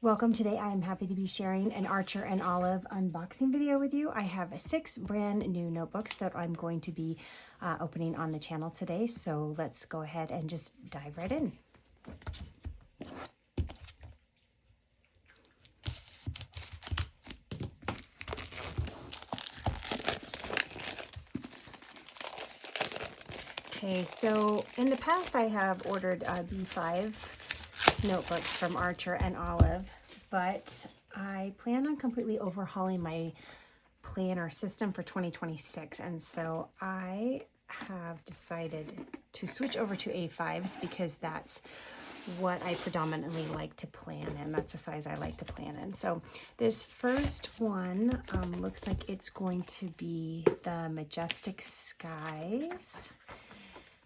Welcome. Today I am happy to be sharing an Archer and Olive unboxing video with you. I have 6 brand new notebooks that I'm going to be opening on the channel today. So let's go ahead and just dive right in. Okay, so in the past I have ordered B5 notebooks from Archer and Olive, but I plan on completely overhauling my planner system for 2026, and so I have decided to switch over to A5s because that's what I predominantly like to plan in. That's the size I like to plan in. So this first one looks like it's going to be the Majestic Skies.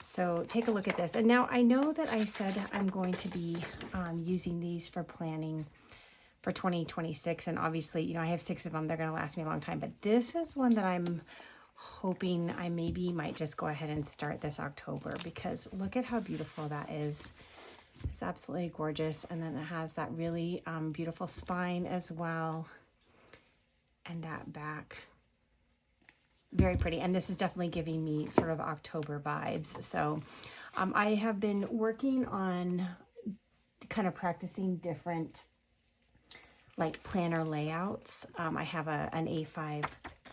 So take a look at this. And now I know that I said I'm going to be using these for planning for 2026. And obviously, you know, I have 6 of them. They're going to last me a long time. But this is one that I'm hoping I maybe might just go ahead and start this October, because look at how beautiful that is. It's absolutely gorgeous. And then it has that really beautiful spine as well. And that back. Very pretty, and this is definitely giving me sort of October vibes. So I have been working on kind of practicing different like planner layouts. I have an A5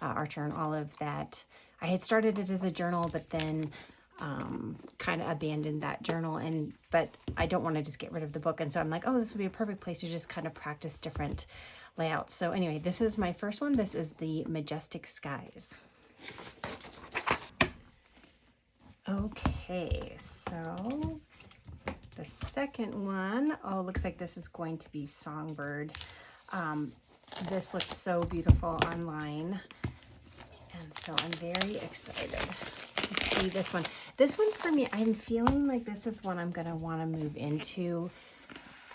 Archer and Olive that I had started it as a journal, but then kind of abandoned that journal, but I don't want to just get rid of the book, and so I'm like, oh, this would be a perfect place to just kind of practice different layouts. So anyway, this is my first one. This is the Majestic Skies. Okay, so the second one, oh, looks like this is going to be Songbird. This looks so beautiful online, and so I'm very excited to see this one. This one for me, I'm feeling like this is one I'm going to want to move into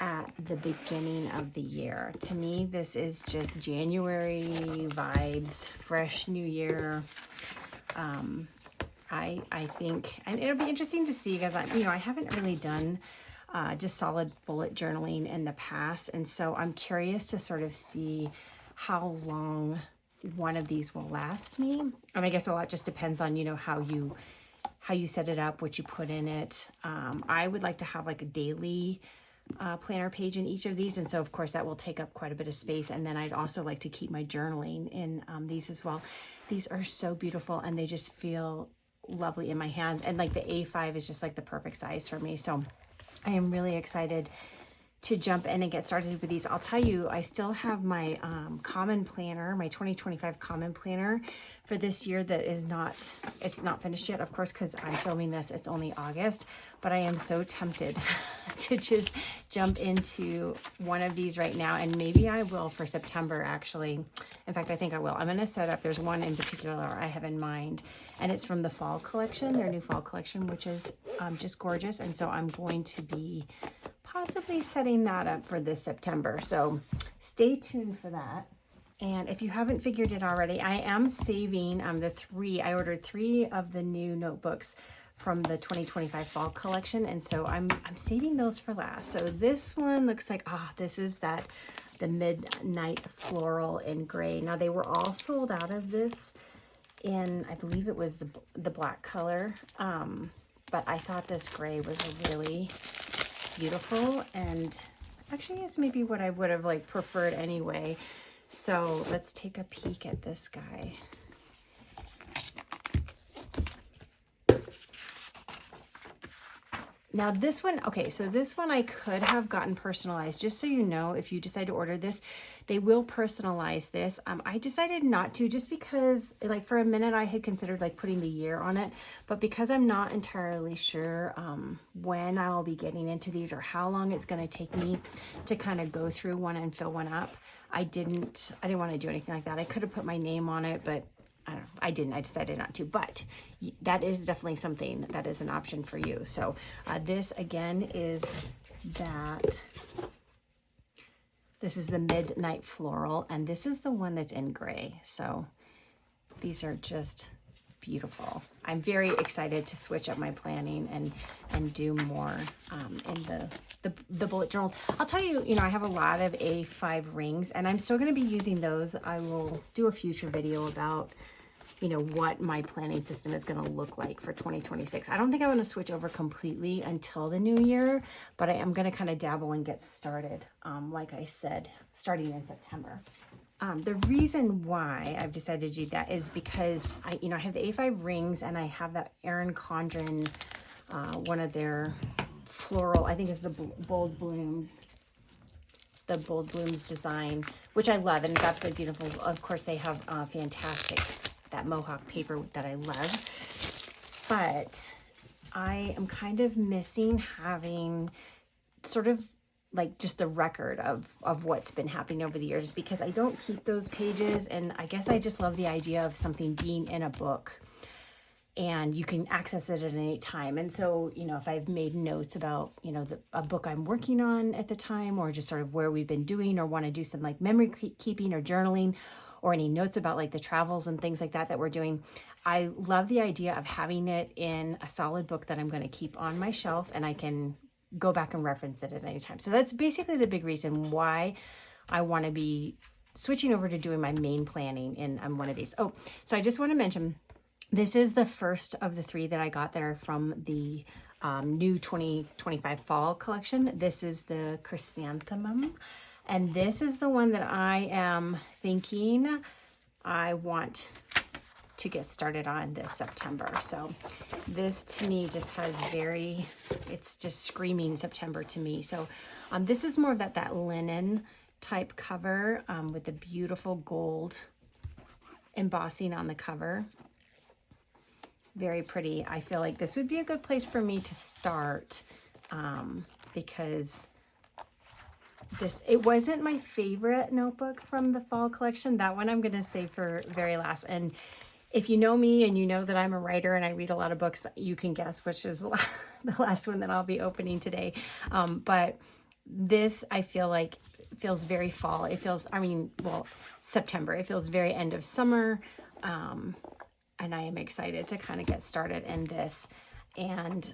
at the beginning of the year. To me, this is just January vibes, fresh new year. I think, and it'll be interesting to see, because I haven't really done just solid bullet journaling in the past, and so I'm curious to sort of see how long one of these will last me. I guess a lot just depends on, you know, how you set it up, what you put in it. I would like to have like a daily planner page in each of these, and so of course that will take up quite a bit of space. And then I'd also like to keep my journaling in these as well. These are so beautiful, and they just feel lovely in my hand, and like the A5 is just like the perfect size for me. So I am really excited to jump in and get started with these. I'll tell you, I still have my common planner, my 2025 common planner for this year that is it's not finished yet, of course, because I'm filming this, it's only August, but I am so tempted to just jump into one of these right now, and maybe I will for September, actually. In fact, I think I will. I'm going to set up, there's one in particular I have in mind, and it's from the fall collection, their new fall collection, which is just gorgeous, and so I'm going to be possibly setting that up for this September. So stay tuned for that. And if you haven't figured it already, I am saving I ordered 3 of the new notebooks from the 2025 fall collection, and so I'm saving those for last. So this one looks like, this is the Midnight Floral in gray. Now they were all sold out of this in, I believe it was the black color, but I thought this gray was really beautiful, and actually is maybe what I would have like preferred anyway. So let's take a peek at this guy. Now this one, okay, so this one I could have gotten personalized. Just so you know, if you decide to order this, they will personalize this. I decided not to, just because like for a minute I had considered like putting the year on it, but because I'm not entirely sure when I will be getting into these or how long it's going to take me to kind of go through one and fill one up, I didn't want to do anything like that. I could have put my name on it, but I didn't. I decided not to, but that is definitely something that is an option for you. So this again is this is the Midnight Floral, and this is the one that's in gray. So these are just beautiful. I'm very excited to switch up my planning and do more in the bullet journals. I'll tell you, you know, I have a lot of A5 rings, and I'm still going to be using those. I will do a future video about, you know, what my planning system is going to look like for 2026. I don't think I want to switch over completely until the new year, but I am going to kind of dabble and get started, like I said, starting in September. The reason why I've decided to do that is because I have the A5 rings, and I have that Erin Condren, one of their floral, I think it's the Bold Blooms design, which I love, and it's absolutely beautiful. Of course, they have fantastic, that Mohawk paper that I love, but I am kind of missing having sort of like just the record of what's been happening over the years, because I don't keep those pages, and I guess I just love the idea of something being in a book and you can access it at any time. And so, you know, if I've made notes about, you know, a book I'm working on at the time, or just sort of where we've been doing, or want to do some like memory keeping or journaling, or any notes about like the travels and things like that we're doing, I love the idea of having it in a solid book that I'm going to keep on my shelf, and I can go back and reference it at any time. So that's basically the big reason why I want to be switching over to doing my main planning in one of these. Oh, so I just want to mention, this is the first of the 3 that I got there from the new 2025 fall collection. This is the Chrysanthemum, and this is the one that I am thinking I want to get started on this September. So this to me just has it's just screaming September to me. So this is more of that linen type cover with the beautiful gold embossing on the cover. Very pretty. I feel like this would be a good place for me to start because it wasn't my favorite notebook from the fall collection. That one I'm going to save for very last. And if you know me and you know that I'm a writer and I read a lot of books, you can guess which is the last one that I'll be opening today. But this, I feel like, feels very fall. It feels, September. It feels very end of summer. And I am excited to kind of get started in this. And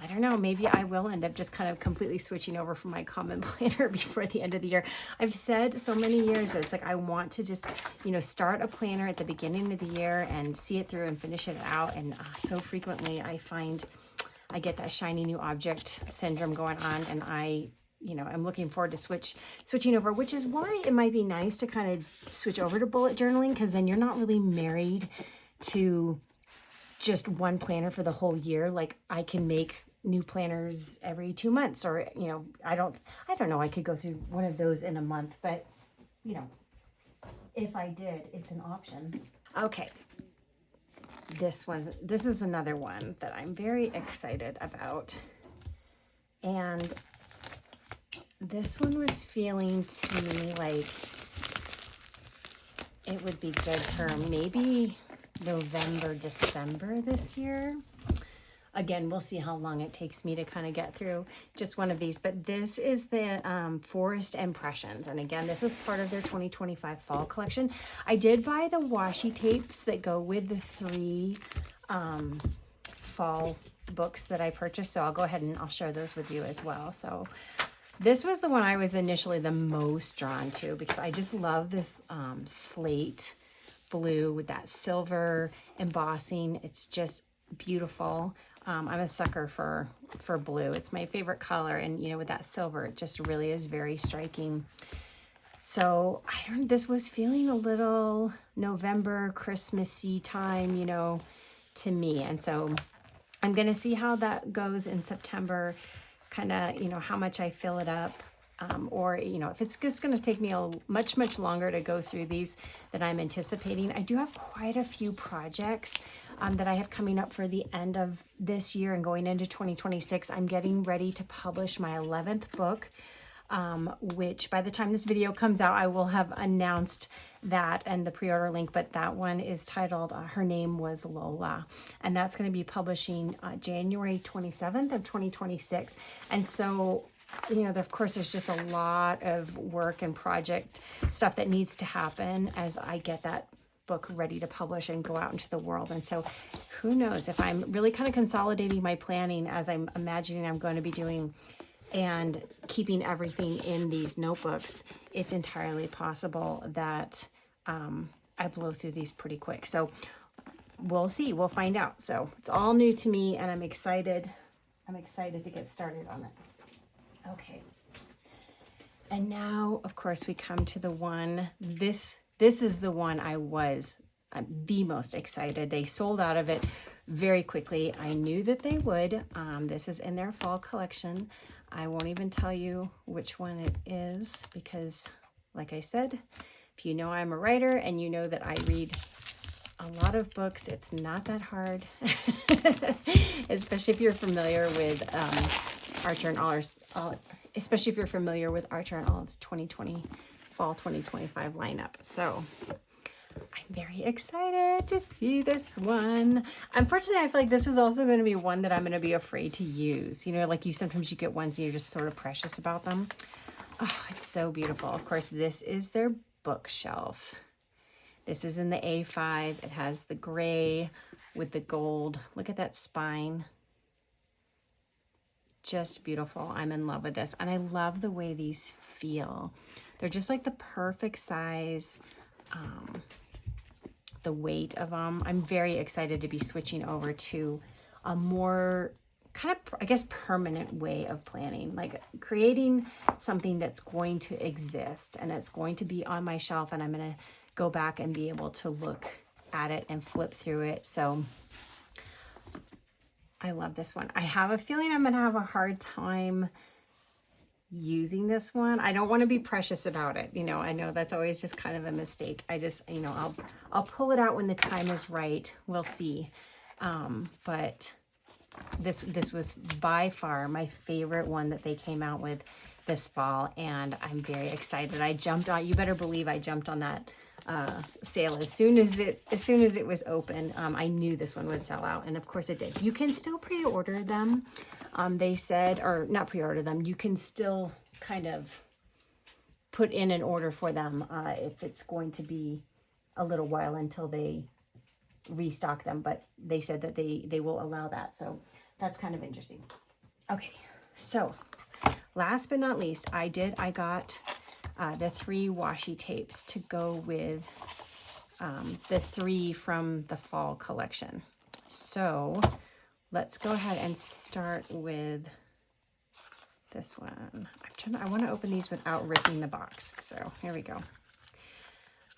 I don't know, maybe I will end up just kind of completely switching over from my common planner before the end of the year. I've said so many years that it's like I want to just, you know, start a planner at the beginning of the year and see it through and finish it out. And so frequently I find I get that shiny new object syndrome going on, and I'm looking forward to switching over, which is why it might be nice to kind of switch over to bullet journaling, because then you're not really married to just one planner for the whole year. Like I can make new planners every 2 months, or, you know, I don't know, I could go through one of those in a month, but you know, if I did, it's an option. Okay. This is another one that I'm very excited about. And this one was feeling to me like it would be good for maybe November, December this year. Again, we'll see how long it takes me to kind of get through just one of these. But this is the Forest Impressions. And again, this is part of their 2025 fall collection. I did buy the washi tapes that go with the 3 fall books that I purchased. So I'll go ahead and I'll share those with you as well. So this was the one I was initially the most drawn to, because I just love this slate blue with that silver embossing. It's just beautiful. I'm a sucker for blue. It's my favorite color, and you know, with that silver, it just really is very striking. So this was feeling a little November Christmassy time, you know, to me. And so I'm gonna see how that goes in September, kind of, you know, how much I fill it up. Or, you know, if it's just going to take me much longer to go through these than I'm anticipating. I do have quite a few projects that I have coming up for the end of this year and going into 2026. I'm getting ready to publish my 11th book, which by the time this video comes out, I will have announced that and the pre-order link. But that one is titled Her Name Was Lola. And that's going to be publishing January 27th of 2026. And so, you know, of course, there's just a lot of work and project stuff that needs to happen as I get that book ready to publish and go out into the world. And so who knows, if I'm really kind of consolidating my planning as I'm imagining I'm going to be doing and keeping everything in these notebooks, it's entirely possible that I blow through these pretty quick. So we'll see, we'll find out. So it's all new to me and I'm excited. I'm excited to get started on it. Okay. And now, of course, we come to the one, this is the one I'm the most excited. They sold out of it very quickly. I knew that they would. This is in their fall collection. I won't even tell you which one it is because, like I said, if you know I'm a writer and you know that I read a lot of books, it's not that hard, especially if you're familiar with Archer and Olive's, especially if you're familiar with Archer and Olive's 2020 fall 2025 lineup. So I'm very excited to see this one. Unfortunately, I feel like this is also going to be one that I'm going to be afraid to use. You know, like sometimes you get ones and you're just sort of precious about them. Oh, it's so beautiful. Of course, this is their bookshelf. This is in the A5. It has the gray with the gold. Look at that spine. Just beautiful. I'm in love with this. And I love the way these feel. They're just like the perfect size. The weight of them. I'm very excited to be switching over to a more kind of, I guess, permanent way of planning, like creating something that's going to exist and it's going to be on my shelf and I'm going to go back and be able to look at it and flip through it. So I love this one. I have a feeling I'm going to have a hard time using this one. I don't want to be precious about it. You know, I know that's always just kind of a mistake. I just, you know, I'll pull it out when the time is right. We'll see. But this was by far my favorite one that they came out with this fall, and I'm very excited. I jumped on, you better believe I jumped on that sale as soon as it was open. I knew this one would sell out, and of course it did. You can still pre-order them. They said, or not pre-order them, you can still kind of put in an order for them if it's going to be a little while until they restock them, but they said that they will allow that, so that's kind of interesting. Okay, so last but not least, I got the 3 washi tapes to go with the 3 from the fall collection. So let's go ahead and start with this one. I want to open these without ripping the box. So here we go.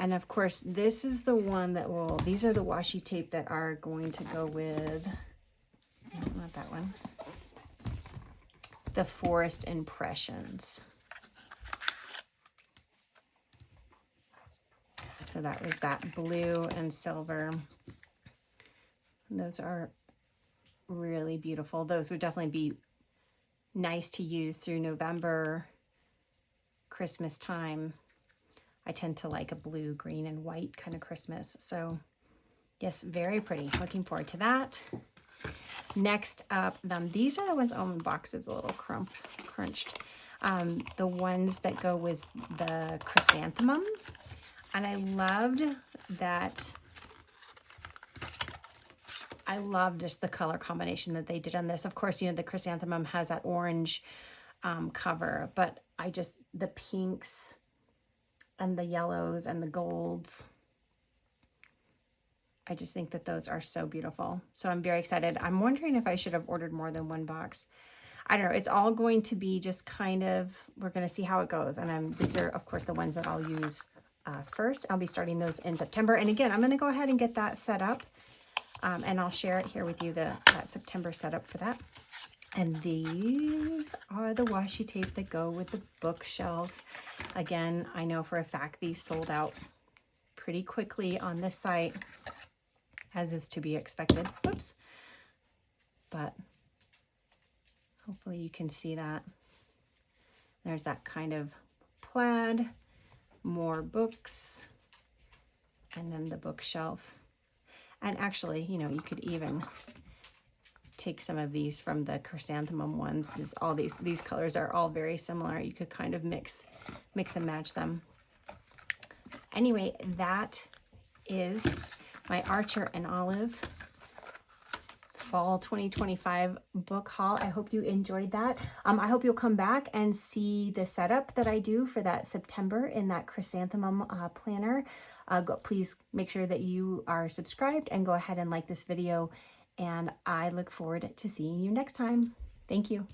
And of course, this is the one that these are the washi tape that are going to go with, no, not that one, the Forest Impressions. So that was that blue and silver. And those are really beautiful. Those would definitely be nice to use through November, Christmas time. I tend to like a blue, green, and white kind of Christmas. So yes, very pretty. Looking forward to that. Next up, these are the ones, oh, the box is a little crunched. The ones that go with the chrysanthemum. And I loved that. I love just the color combination that they did on this. Of course, you know, the chrysanthemum has that orange cover, but the pinks and the yellows and the golds, I just think that those are so beautiful. So I'm very excited. I'm wondering if I should have ordered more than one box. I don't know. It's all going to be just kind of, we're going to see how it goes. And these are, of course, the ones that I'll use first. I'll be starting those in September. And again, I'm going to go ahead and get that set up. And I'll share it here with you, that September setup for that. And these are the washi tape that go with the bookshelf. Again, I know for a fact these sold out pretty quickly on this site, as is to be expected. Whoops. But hopefully you can see that. There's that kind of plaid, more books, and then the bookshelf. And actually, you know, you could even take some of these from the chrysanthemum ones. These colors are all very similar. You could kind of mix and match them. Anyway, that is my Archer and Olive Fall 2025 book haul. I hope you enjoyed that. I hope you'll come back and see the setup that I do for that September in that chrysanthemum planner. Please make sure that you are subscribed and go ahead and like this video. And I look forward to seeing you next time. Thank you.